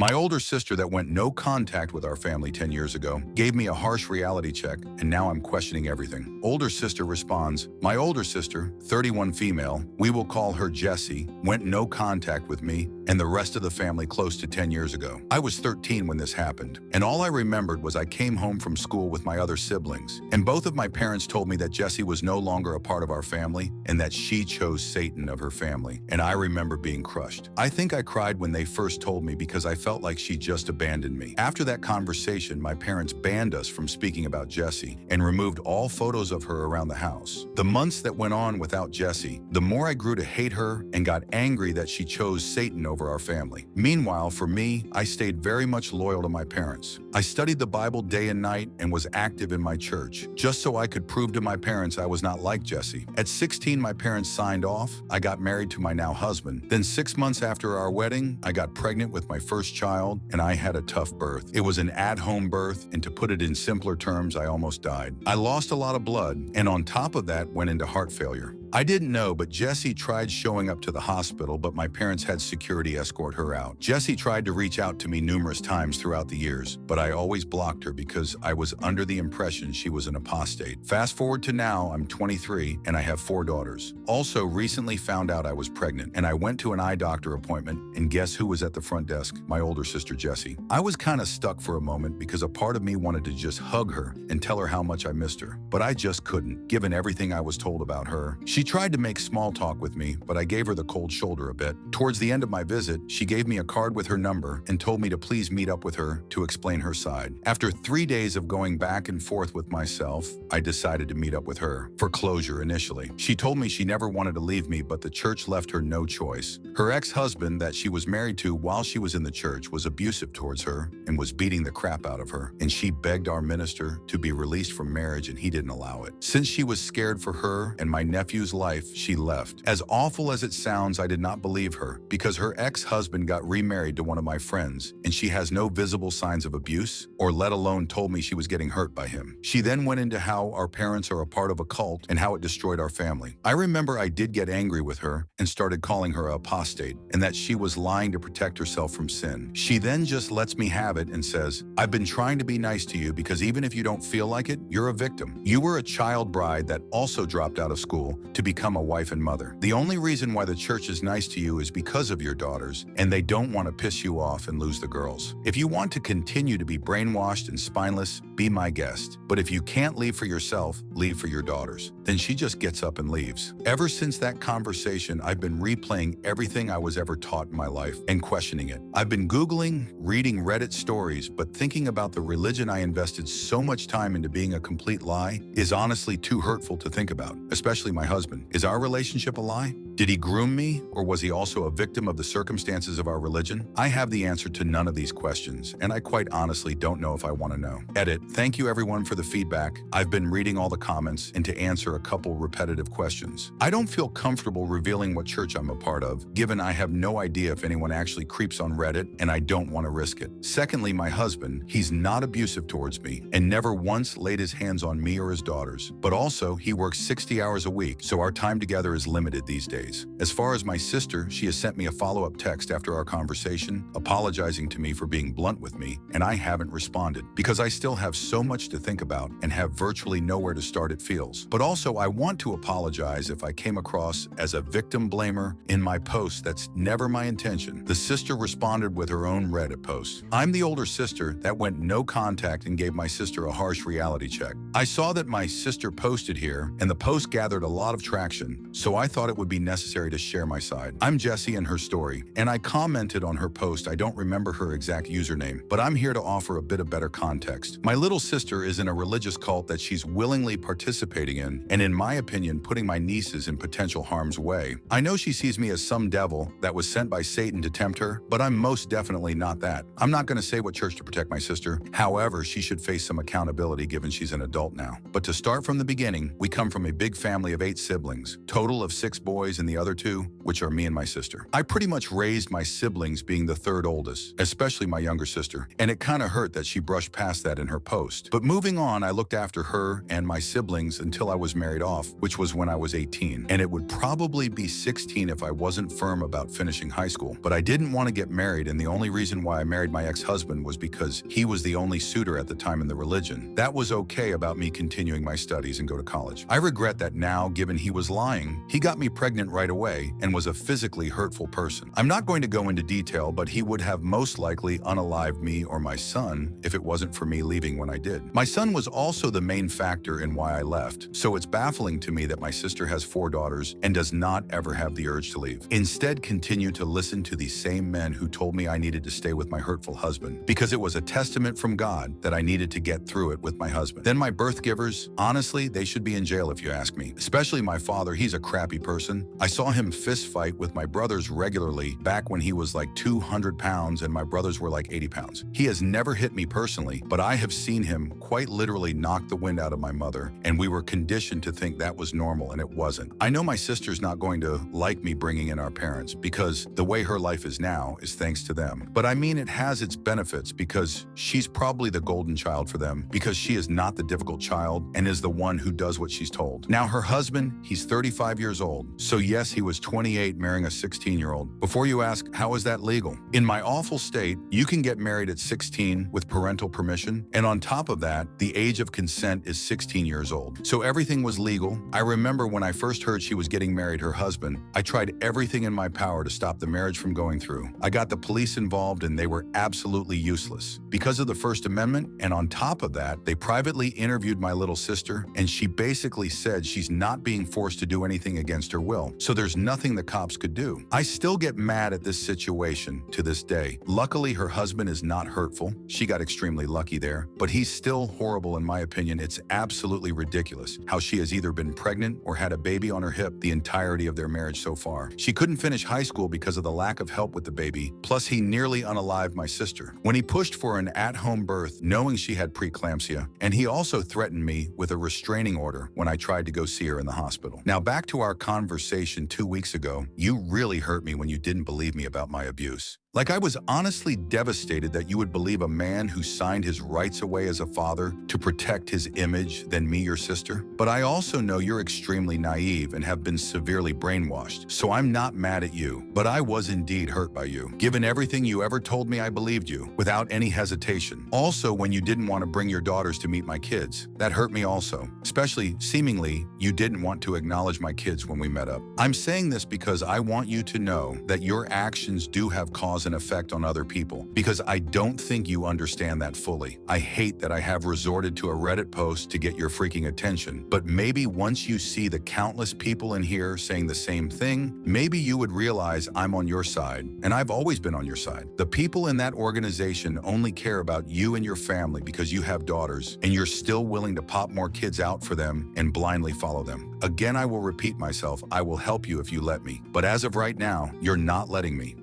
My older sister that went no contact with our family 10 years ago gave me a harsh reality check, and now I'm questioning everything. Older sister responds, my older sister, 31 female, we will call her Jessie, went no contact with me and the rest of the family close to 10 years ago. I was 13 when this happened, and all I remembered was I came home from school with my other siblings, and both of my parents told me that Jessie was no longer a part of our family and that she chose Satan of her family, and I remember being crushed. I think I cried when they first told me because I felt like she just abandoned me. After that conversation, my parents banned us from speaking about Jessie and removed all photos of her around the house. The months that went on without Jessie, the more I grew to hate her and got angry that she chose Satan over our family. Meanwhile, for me, I stayed very much loyal to my parents. I studied the Bible day and night and was active in my church, just so I could prove to my parents I was not like Jessie. At 16, my parents signed off. I got married to my now husband. Then 6 months after our wedding, I got pregnant with my first child, and I had a tough birth. It was an at-home birth, and to put it in simpler terms, I almost died. I lost a lot of blood, and on top of that, went into heart failure. I didn't know, but Jessie tried showing up to the hospital, but my parents had security escort her out. Jessie tried to reach out to me numerous times throughout the years, but I always blocked her because I was under the impression she was an apostate. Fast forward to now, I'm 23 and I have 4 daughters. Also, recently found out I was pregnant, and I went to an eye doctor appointment, and guess who was at the front desk? My older sister, Jessie. I was kind of stuck for a moment because a part of me wanted to just hug her and tell her how much I missed her, but I just couldn't, given everything I was told about her. She tried to make small talk with me, but I gave her the cold shoulder a bit. Towards the end of my visit, she gave me a card with her number and told me to please meet up with her to explain her side. After 3 days of going back and forth with myself, I decided to meet up with her for closure initially. She told me she never wanted to leave me, but the church left her no choice. Her ex-husband that she was married to while she was in the church was abusive towards her and was beating the crap out of her, and she begged our minister to be released from marriage, and he didn't allow it. Since she was scared for her and my nephew's life, she left. As awful as it sounds, I did not believe her because her ex-husband got remarried to one of my friends, and she has no visible signs of abuse, or let alone told me she was getting hurt by him. She then went into how our parents are a part of a cult and how it destroyed our family. I remember I did get angry with her and started calling her an apostate and that she was lying to protect herself from sin. She then just lets me have it and says, I've been trying to be nice to you because even if you don't feel like it, you're a victim. You were a child bride that also dropped out of school to become a wife and mother. The only reason why the church is nice to you is because of your daughters, and they don't want to piss you off and lose the girls. If you want to continue to be brainwashed and spineless, be my guest. But if you can't leave for yourself, leave for your daughters. Then she just gets up and leaves. Ever since that conversation, I've been replaying everything I was ever taught in my life and questioning it. I've been Googling, reading Reddit stories, but thinking about the religion I invested so much time into being a complete lie is honestly too hurtful to think about, especially my husband. Is our relationship a lie? Did he groom me, or was he also a victim of the circumstances of our religion? I have the answer to none of these questions, and I quite honestly don't know if I want to know. Edit. Thank you everyone for the feedback. I've been reading all the comments and to answer a couple repetitive questions. I don't feel comfortable revealing what church I'm a part of, given I have no idea if anyone actually creeps on Reddit, and I don't want to risk it. Secondly, my husband, he's not abusive towards me and never once laid his hands on me or his daughters, but also he works 60 hours a week, so our time together is limited these days. As far as my sister, she has sent me a follow-up text after our conversation, apologizing to me for being blunt with me, and I haven't responded because I still have so much to think about and have virtually nowhere to start, it feels. But also, I want to apologize if I came across as a victim blamer in my post. That's never my intention. The sister responded with her own Reddit post. I'm the older sister that went no contact and gave my sister a harsh reality check. I saw that my sister posted here, and the post gathered a lot of traction, so I thought it would be necessary to share my side. I'm Jessie and her story, and I commented on her post. I don't remember her exact username, but I'm here to offer a bit of better context. My little sister is in a religious cult that she's willingly participating in, and in my opinion, putting my nieces in potential harm's way. I know she sees me as some devil that was sent by Satan to tempt her, but I'm most definitely not that. I'm not going to say what church to protect my sister. However, she should face some accountability given she's an adult now. But to start from the beginning, we come from a big family of 8 siblings, total of 6 boys and the other two, which are me and my sister. I pretty much raised my siblings being the third oldest, especially my younger sister, and it kind of hurt that she brushed past that in her post. But moving on, I looked after her and my siblings until I was married off, which was when I was 18. And it would probably be 16 if I wasn't firm about finishing high school. But I didn't want to get married, and the only reason why I married my ex-husband was because he was the only suitor at the time in the religion. That was okay about me continuing my studies and go to college. I regret that now, given he was lying. He got me pregnant right away and was a physically hurtful person. I'm not going to go into detail, but he would have most likely unalived me or my son if it wasn't for me leaving when I did. My son was also the main factor in why I left, so it's baffling to me that my sister has 4 daughters and does not ever have the urge to leave. Instead, continue to listen to these same men who told me I needed to stay with my hurtful husband because it was a testament from God that I needed to get through it with my husband. Then my birth givers, honestly, they should be in jail if you ask me. Especially my father, he's a crappy person. I saw him fist fight with my brothers regularly back when he was like 200 pounds and my brothers were like 80 pounds. He has never hit me personally, but I have seen him quite literally knock the wind out of my mother, and we were conditioned to think that was normal, and it wasn't. I know my sister's not going to like me bringing in our parents because the way her life is now is thanks to them. But I mean, it has its benefits because she's probably the golden child for them because she is not the difficult child and is the one who does what she's told. Now, her husband, he's 35 years old. So yes, he was 28 marrying a 16-year-old. Before you ask, how is that legal? In my awful state, you can get married at 16 with parental permission. And on top of that, the age of consent is 16 years old. So everything was legal. I remember when I first heard she was getting married, her husband, I tried everything in my power to stop the marriage from going through. I got the police involved and they were absolutely useless because of the First Amendment. And on top of that, they privately interviewed my little sister and she basically said she's not being forced to do anything against her will. So there's nothing the cops could do. I still get mad at this situation to this day. Luckily, her husband is not hurtful. She got extremely lucky there, but he's still horrible in my opinion. It's absolutely ridiculous how she has either been pregnant or had a baby on her hip the entirety of their marriage so far. She couldn't finish high school because of the lack of help with the baby, plus he nearly unalived my sister when he pushed for an at-home birth knowing she had preeclampsia, and he also threatened me with a restraining order when I tried to go see her in the hospital. Now back to our conversation 2 weeks ago, you really hurt me when you didn't believe me about my abuse. Like, I was honestly devastated that you would believe a man who signed his rights away as a father to protect his image than me, your sister. But I also know you're extremely naive and have been severely brainwashed. So I'm not mad at you, but I was indeed hurt by you. Given everything you ever told me, I believed you without any hesitation. Also, when you didn't want to bring your daughters to meet my kids, that hurt me also. Especially, seemingly, you didn't want to acknowledge my kids when we met up. I'm saying this because I want you to know that your actions do have cause and effect on other people, because I don't think you understand that fully. I hate that I have resorted to a Reddit post to get your freaking attention, but maybe once you see the countless people in here saying the same thing, maybe you would realize I'm on your side, and I've always been on your side. The people in that organization only care about you and your family because you have daughters, and you're still willing to pop more kids out for them and blindly follow them. Again, I will repeat myself, I will help you if you let me, but as of right now, you're not letting me.